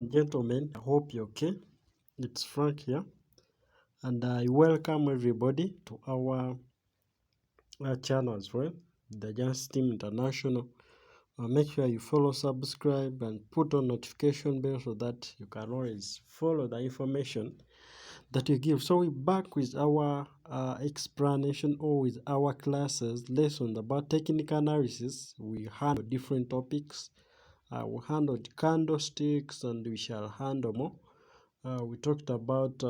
Gentlemen, I hope you're okay. It's Frank here, and I welcome everybody to our channel as well, the Just Team International. Make sure you follow, subscribe, and put on notification bell so that you can always follow the information that you give. So we're back with our explanation or with our classes lessons about technical analysis. We handle different topics. We handled candlesticks, and we shall handle more. We talked about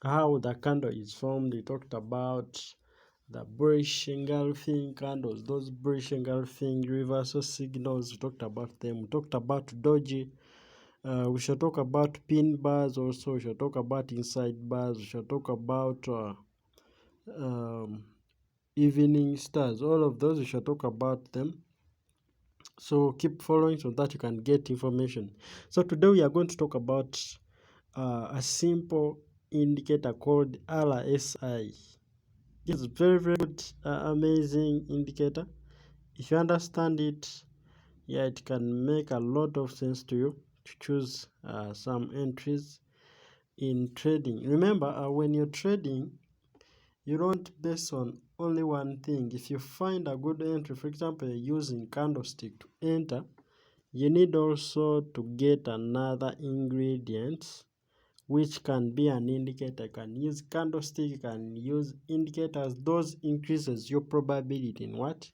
how the candle is formed. We talked about the bullish engulfing candles, those bullish engulfing reversal signals. We talked about them. We talked about doji. We shall talk about pin bars also. We shall talk about inside bars. We shall talk about um, evening stars. All of those we shall talk about them. So keep following so that you can get information. So today we are going to talk about a simple indicator called RSI. It's very good, amazing indicator. If you understand it, yeah, it can make a lot of sense to you to choose some entries in trading. Remember, when you're trading, you don't base on only one thing. If you find a good entry, for example, you're using candlestick to enter, you need also to get another ingredient which can be an indicator. You can use candlestick, you can use indicators. Those increases your probability in what?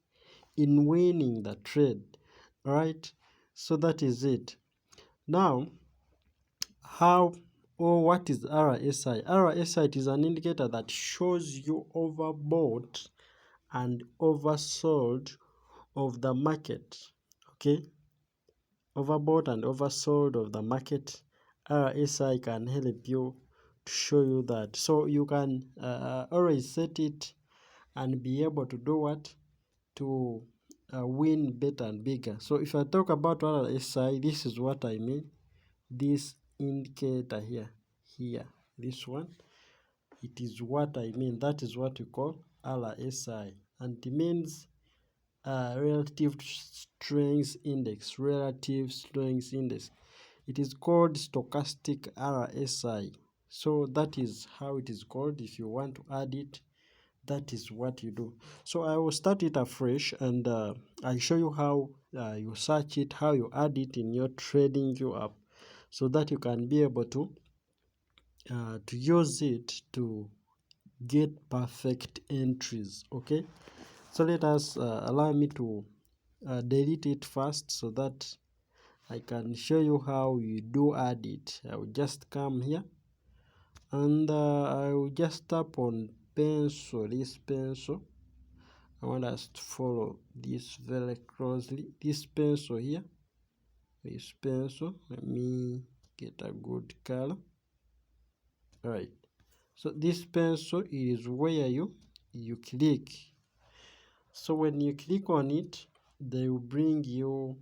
In winning the trade. Right? So that is it. Now, how or what is RSI? RSI, it is an indicator that shows you overbought and oversold of the market. Okay? Overbought and oversold of the market. RSI can help you to show you that. So you can always set it and be able to do what? To win better and bigger. So if I talk about RSI, this is what I mean. This indicator here, this one, it is what I mean. That is what we call RSI, and it means relative strength index. Relative strength index. It is called stochastic RSI. So that is how it is called. If you want to add it, that is what you do. So I will start it afresh, and I'll show you how you search it, how you add it in your trading view app, so that you can be able to use it to get perfect entries. Okay, so let us allow me to delete it first so that I can show you how you do add it. I will just come here, and I will just tap on pencil, this pencil. I want us to follow this very closely. This pencil here, this pencil, let me get a good color. All right, so this pencil is where you click. So when you click on it, they will bring you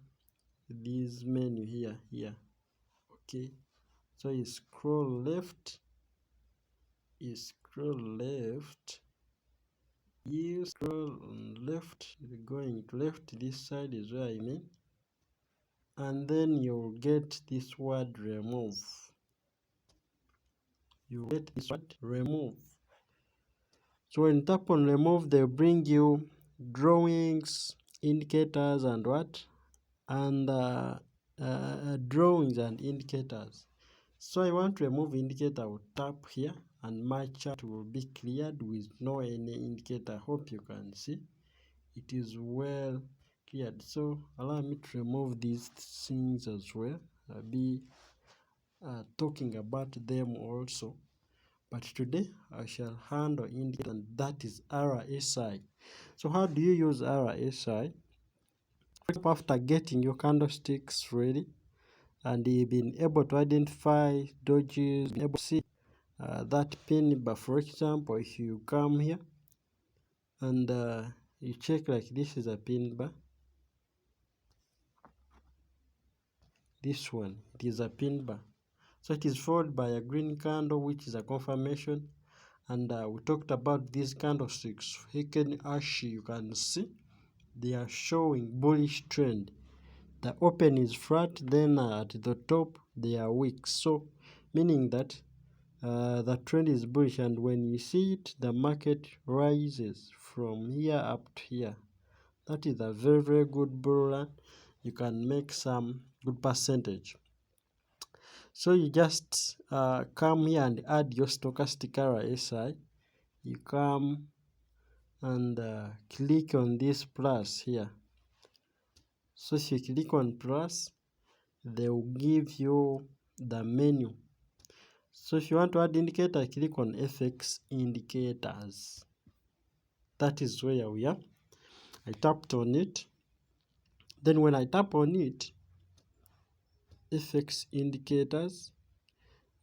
this menu here. Okay, so you scroll left, you scroll left, you're going to left. This side is where I mean, and then you'll get this word remove. You get this word remove. So when you tap on remove, they'll bring you drawings, indicators, and what? And drawings and indicators. So I want to remove indicator. I will tap here, and my chart will be cleared with no any indicator. Hope you can see it is well cleared. So allow me to remove these things as well. I'll be talking about them also, but today I shall handle indicator, and that is RSI. So how do you use RSI? After getting your candlesticks ready and you've been able to identify dojis, been able to see that pin bar. For example, if you come here and you check, like this is a pin bar, this one, it is a pin bar. So it is followed by a green candle, which is a confirmation. And we talked about these candlesticks. Heiken Ashi, you can see they are showing bullish trend. the open is flat, then at the top they are weak, so meaning that the trend is bullish, and when you see it, the market rises from here up to here. That is a very, very good bull run. You can make some good percentage. So you just come here and add your stochastic RSI. You come and click on this plus here. So if you click on plus, they will give you the menu. So if you want to add indicator, click on FX indicators. That is where we are. I tapped on it. Then when I tap on it, FX indicators,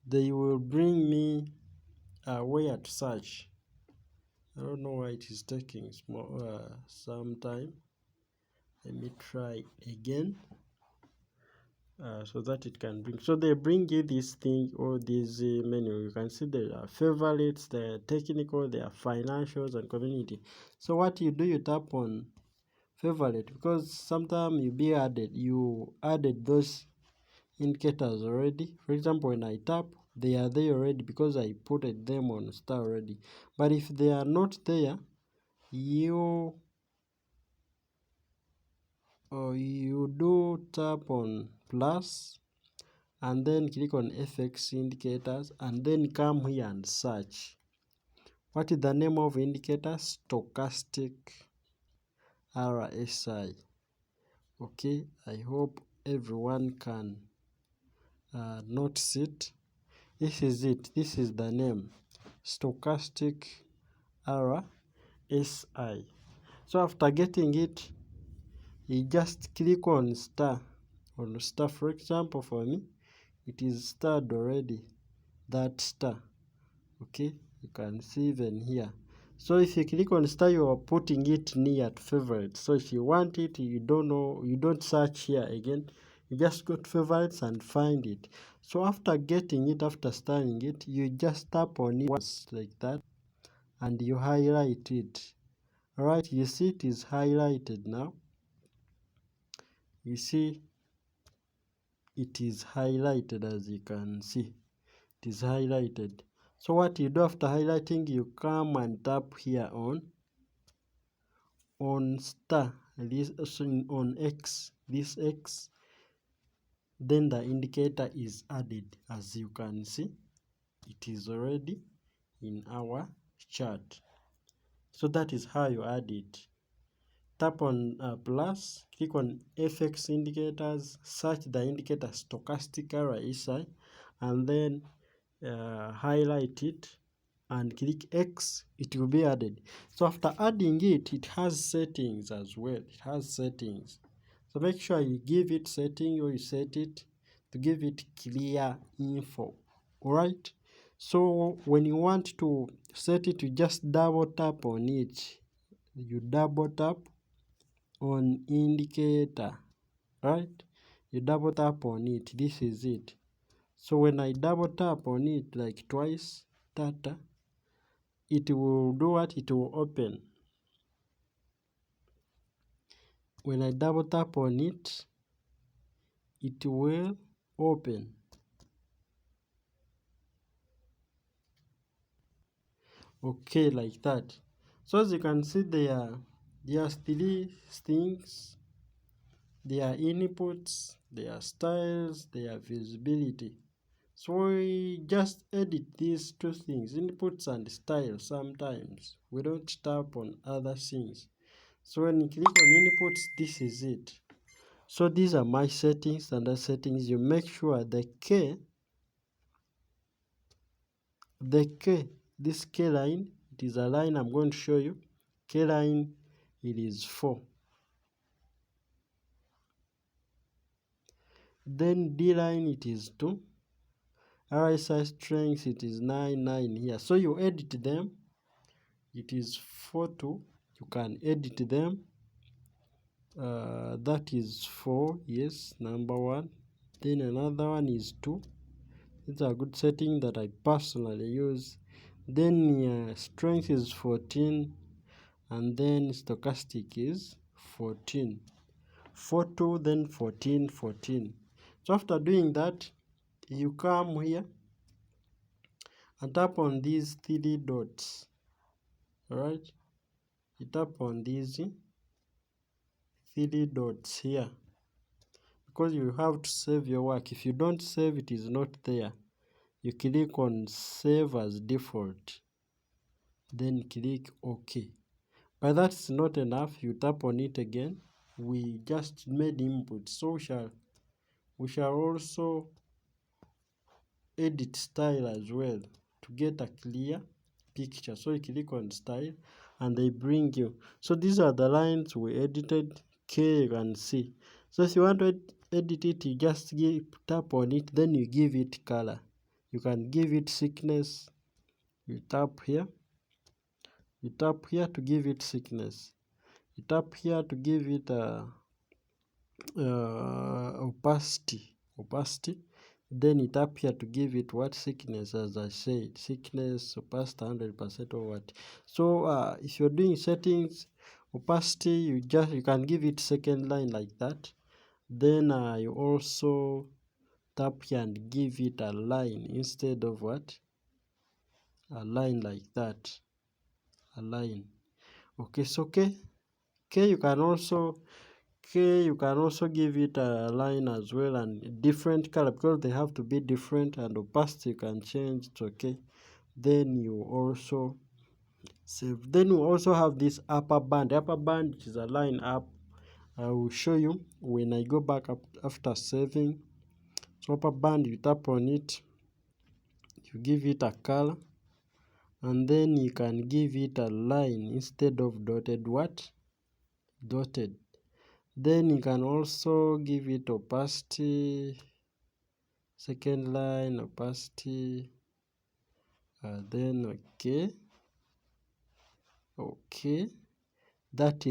they will bring me where to search. I don't know why it is taking some time. Let me try again so that it can bring. So they bring you this thing or this menu. You can see there are favorites, the technical, there are financials and community. So what you do, you tap on favorite, because sometimes you added those indicators already. For example, when I tap, they are there already because I put them on star already. But if they are not there, you do tap on plus and then click on FX indicators and then come here and search. What is the name of indicator? Stochastic RSI. Okay, I hope everyone can notice it. This is it. This is the name, Stochastic RSI. So after getting it, you just click on star. For example, for me, it is starred already, that star. Okay, you can see even here. So if you click on star, you are putting it near to favorite. So if you want it, you don't search here again. You just go to favorites and find it. So after getting it, after starting it, you just tap on it once like that and you highlight it. Alright, you see it is highlighted now. You see it is highlighted, as you can see. It is highlighted. So what you do after highlighting, you come and tap here on star, on X, this X. Then the indicator is added. As you can see, it is already in our chart. So that is how you add it. Tap on plus, click on FX indicators, search the indicator Stochastic Rsi, and then highlight it and click X. It will be added. So after adding it, it has settings as well. It has settings. So make sure you give it setting, or you set it to give it clear info. Alright. So when you want to set it, you just double tap on it. You double tap on indicator. Right? You double tap on it. This is it. So when I double tap on it like twice, it will do what? It will open. When I double tap on it, it will open. Okay, like that. So as you can see, there are three things. There are inputs, there are styles, there are visibility. So we just edit these two things, inputs and styles. Sometimes we don't tap on other things. So when you click on inputs, this is it. So these are my settings. Under settings, you make sure this K line, it is a line I'm going to show you. K line, it is 4. Then D line, it is 2. RSI strength, it is 9 here. So you edit them. It is 4 2. You can edit them. That is 4. Yes, number 1. Then another one is 2. It's a good setting that I personally use. Then strength is 14, and then stochastic is 14. photo, then 14, 14. So after doing that, you come here and tap on these 3 dots. Alright, you tap on these 3 dots here, because you have to save your work. If you don't save, it is not there. You click on save as default, then click OK. But that's not enough. You tap on it again. We just made input, so we shall also edit style as well to get a clear picture. So you click on style and they bring you. So these are the lines we edited. K, you can see. So if you want to edit it, you just tap on it, then you give it color. You can give it thickness. You tap here. You tap here to give it thickness. You tap here to give it opacity. Then you tap here to give it what thickness, as I said, thickness, opacity, 100% or what. So if you're doing settings, opacity, you can give it second line like that. Then you also tap here and give it a line instead of what? A line like that. A line. Okay, so you can also give it a line as well, and different color, because they have to be different, and opacity you can change. It's okay. Then you also save. Then we also have this upper band. Upper band is a line up. I will show you when I go back up after saving. So upper band, you tap on it, you give it a color, and then you can give it a line instead of dotted. What? Dotted. Then you can also give it opacity, second line opacity, then okay, that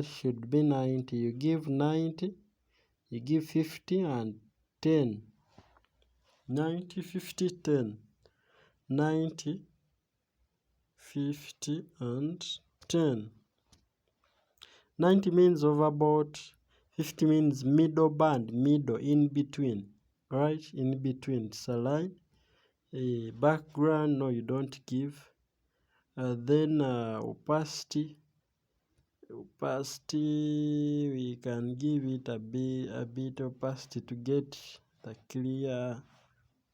should be 90. You give 90, you give 50 and 10. 90, 50, 10. 90, 50 and 10. 90 means overboard, 50 means middle band, middle, in between. Right, in between. It's a line. A background, no, you don't give. Then opacity, we can give it a bit opacity to get the clear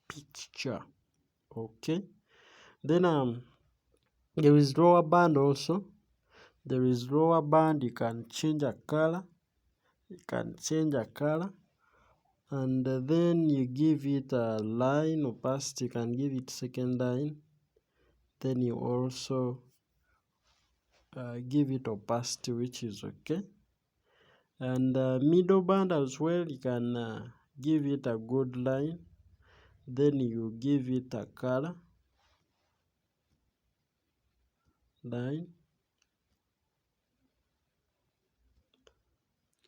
picture. Okay, then there is lower band also. There is lower band. You can change a color. And then you give it a line opacity. You can give it second line. Then you also give it opacity, which is okay. And middle band as well, you can give it a good line. Then you give it a color line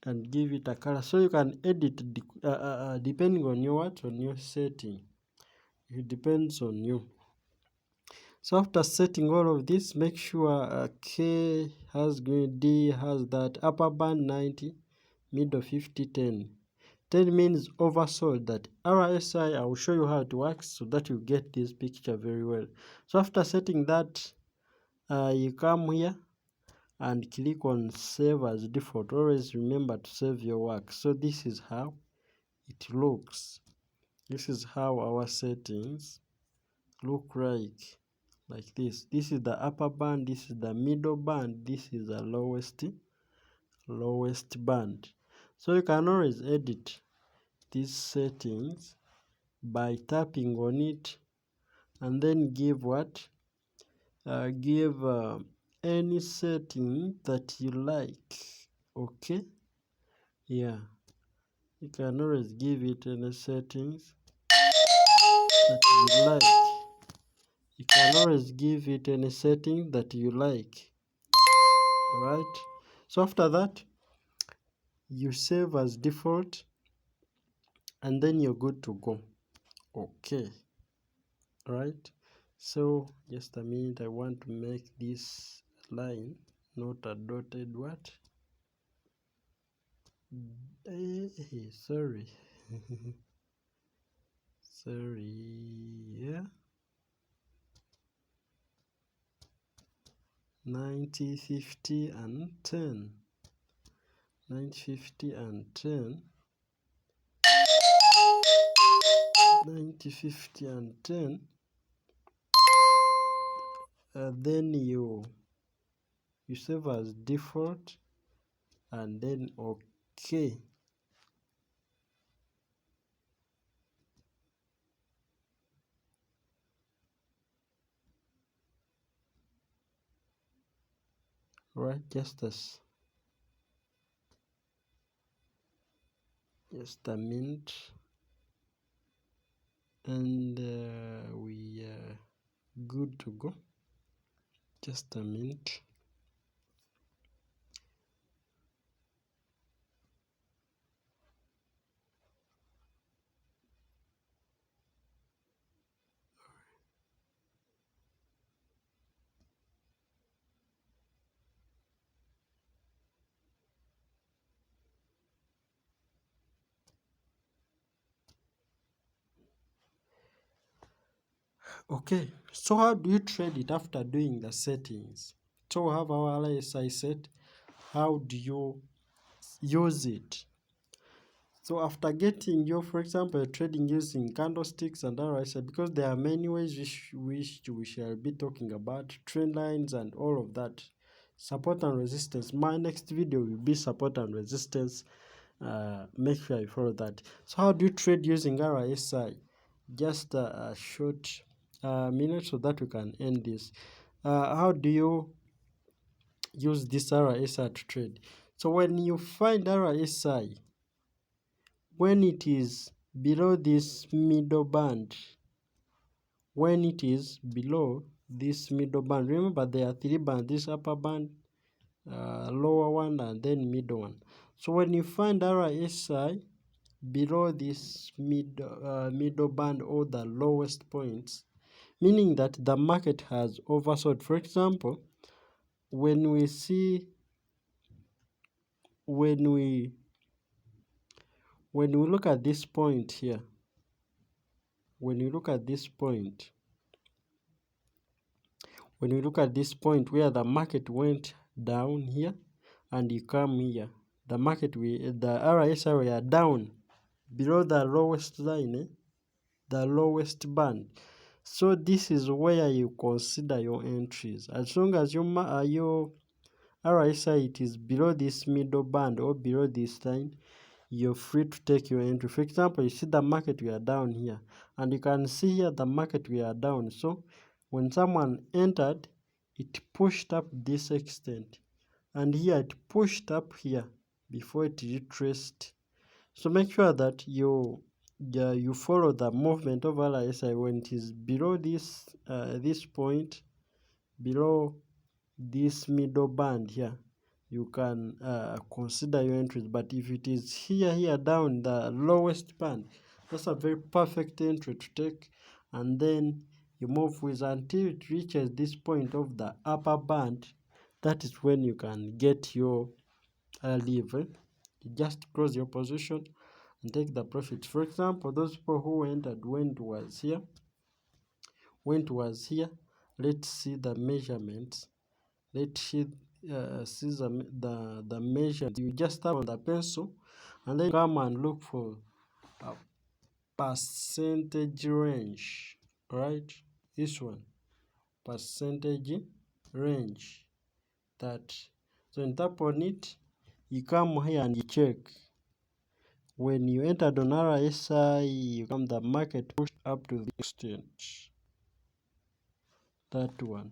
and give it a color. So you can edit depending on your setting. It depends on you. So after setting all of this, make sure K has green, D has that, upper band 90, middle 50, 10. 10 means oversold. That RSI, I will show you how it works so that you get this picture very well. So after setting that, you come here and click on save as default. Always remember to save your work. So this is how it looks. This is how our settings look like this. This is the upper band, this is the middle band, this is the lowest band. So you can always edit these settings by tapping on it and then give any setting that you like. Okay, yeah, you can always give it any settings that you like. You can always give it any setting that you like. Right, so after that you save as default and then you're good to go. Okay, right, so just a minute, I want to make this line not a dotted Sorry. Sorry. Yeah. 90, 50, and 10. 90, 50, and 10. 90, 50, and 10. Then you save as default, and then OK. Right, just a minute, and we are good to go. Just a minute. Okay, so how do you trade it after doing the settings? So we have our RSI set. How do you use it? So after getting your, for example, trading using candlesticks and RSI, because there are many ways which we shall be talking about, trend lines and all of that, support and resistance. My next video will be support and resistance. Make sure you follow that. So how do you trade using RSI? Just a short minute so that we can end this. How do you use this RSI to trade? So when you find RSI, when it is below this middle band, remember there are three bands: this upper band, lower one, and then middle one. So when you find RSI below this middle band or the lowest points, meaning that the market has oversold. For example, when we look at this point here, when you look at this point where the market went down here and you come here, the RSI were down below the lowest line, the lowest band. So this is where you consider your entries. As long as your RSI it is below this middle band or below this line, you're free to take your entry. For example, you see the market we are down here, and you can see here the market we are down. So when someone entered, it pushed up this extent, and here it pushed up here before it retraced. So make sure that you follow the movement of RSI. When it is below this point, below this middle band here, you can consider your entries. But if it is here down the lowest band, that's a very perfect entry to take, and then you move with until it reaches this point of the upper band. That is when you can get your leave. You just close your position and take the profit. For example, those people who entered when it was here, let's see the measurements. Let's see the measurements. You just tap on the pencil and then come and look for a percentage range, right? This one, percentage range. That. So you tap on it, you come here and you check. When you entered on RSI, you come the market pushed up to the extent. That one.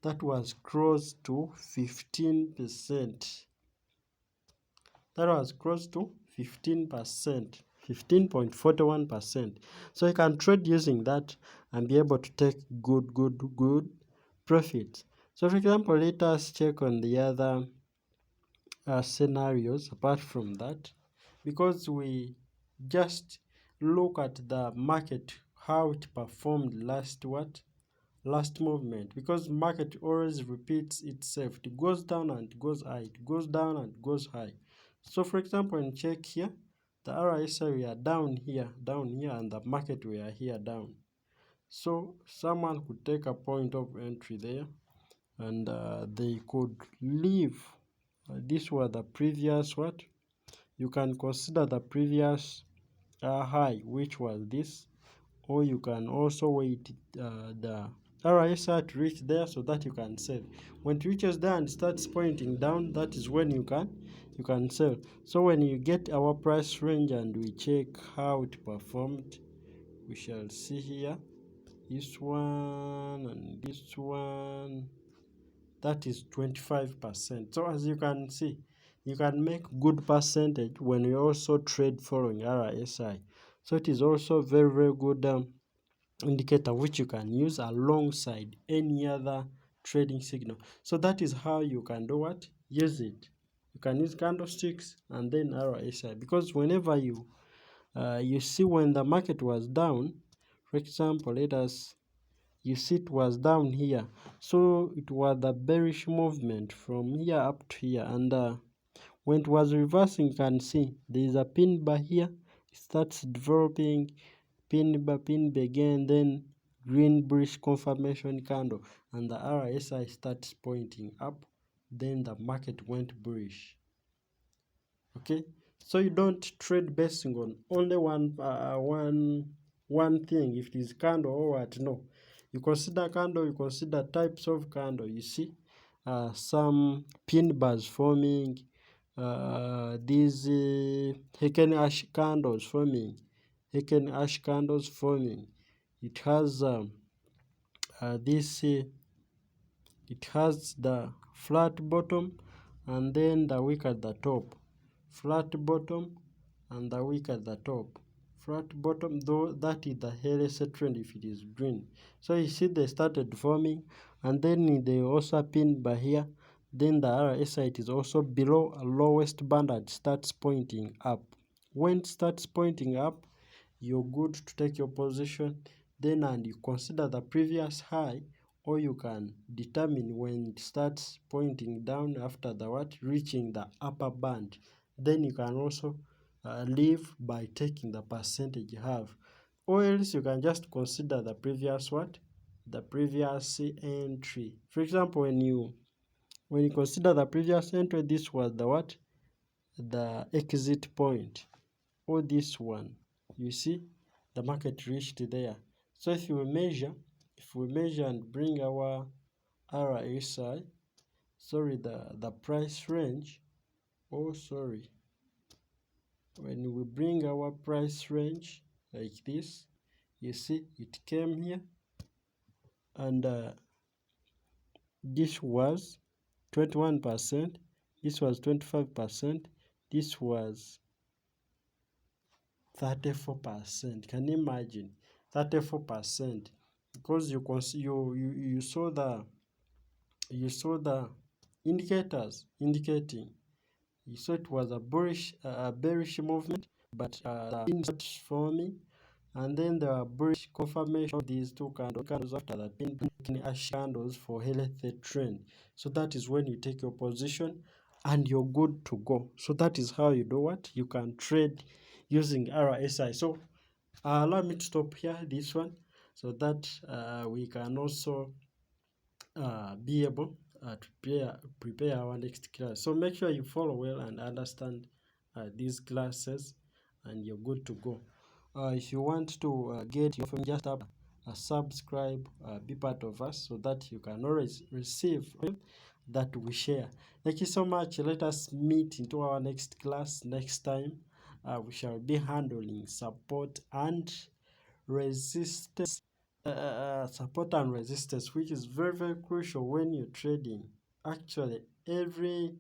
That was close to 15%. That was close to 15%, 15.41%. So you can trade using that and be able to take good profit. So for example, let us check on the other scenarios apart from that, because we just look at the market, how it performed last last movement, because market always repeats itself. It goes down and it goes high, it goes down and it goes high. So for example, in check here, the RSI we are down here, and the market we are here down. So someone could take a point of entry there, and they could leave. This was the previous what? You can consider the previous high, which was this, or you can also wait the RSI to reach there so that you can sell. When it reaches there and starts pointing down, that is when you can sell. So when you get our price range and we check how it performed, we shall see here this one and this one, that is 25%. So as you can see, you can make good percentage when you also trade following RSI. So it is also very good indicator which you can use alongside any other trading signal. So that is how you can do what? Use it. You can use candlesticks and then RSI, because whenever you see when the market was down, for example, you see it was down here, so it was the bearish movement from here up to here, and when it was reversing, you can see there is a pin bar here. It starts developing pin bar again, then green bullish confirmation candle, and the RSI starts pointing up, then the market went bullish. Okay, so you don't trade basing on only one thing, if it is candle or what. No, you consider candle, you consider types of candle. You see some pin bars forming, these Heiken ash candles forming, it has this it has the flat bottom and then the wick at the top, flat bottom and the wick at the top. Flat bottom, though, that is the heresy trend if it is green. So you see they started forming, and then they also pin by here. Then the RSI, it is also below a lowest band and starts pointing up. When it starts pointing up, you're good to take your position then, and you consider the previous high, or you can determine when it starts pointing down after the what? Reaching the upper band. Then you can also leave by taking the percentage you have, or else you can just consider the previous what? The previous entry. For example, when you consider the previous entry, this was the what? The exit point, or this one. You see the market reached there. So if we measure and bring our RSI, sorry, the price range, oh sorry, when we bring our price range like this, you see it came here, and this was 21%, this was 25%, this was 34%. Can you imagine? 34%, because you saw the indicators indicating. You saw it was a bearish movement, but the pin starts forming, and then there are bullish confirmation of these two candles after the pin ash candles for healthy trend. So that is when you take your position and you're good to go. So that is how you do what? You can trade using RSI. So allow me to stop here this one, so that we can also be able to prepare our next class. So make sure you follow well and understand these classes, and you're good to go. If you want to get your phone, just subscribe, be part of us, so that you can always receive that we share. Thank you so much. Let us meet into our next class next time. We shall be handling support and resistance, which is very crucial when you're trading. Actually, every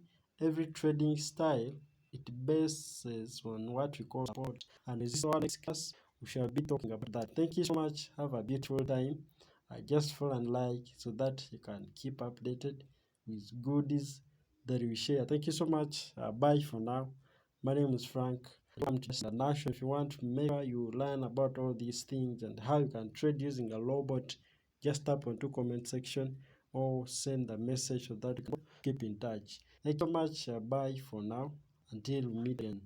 trading style, it bases on what we call support and resistance. Our next class, we shall be talking about that. Thank you so much. Have a beautiful time. Just follow and like, so that you can keep updated with goodies that we share. Thank you so much. Bye for now. My name is Frank. I'm just a national. If you want to make sure you learn about all these things and how you can trade using a robot, just tap onto comment section or send a message so that we can keep in touch. Thank you so much. Bye for now. Until we meet again.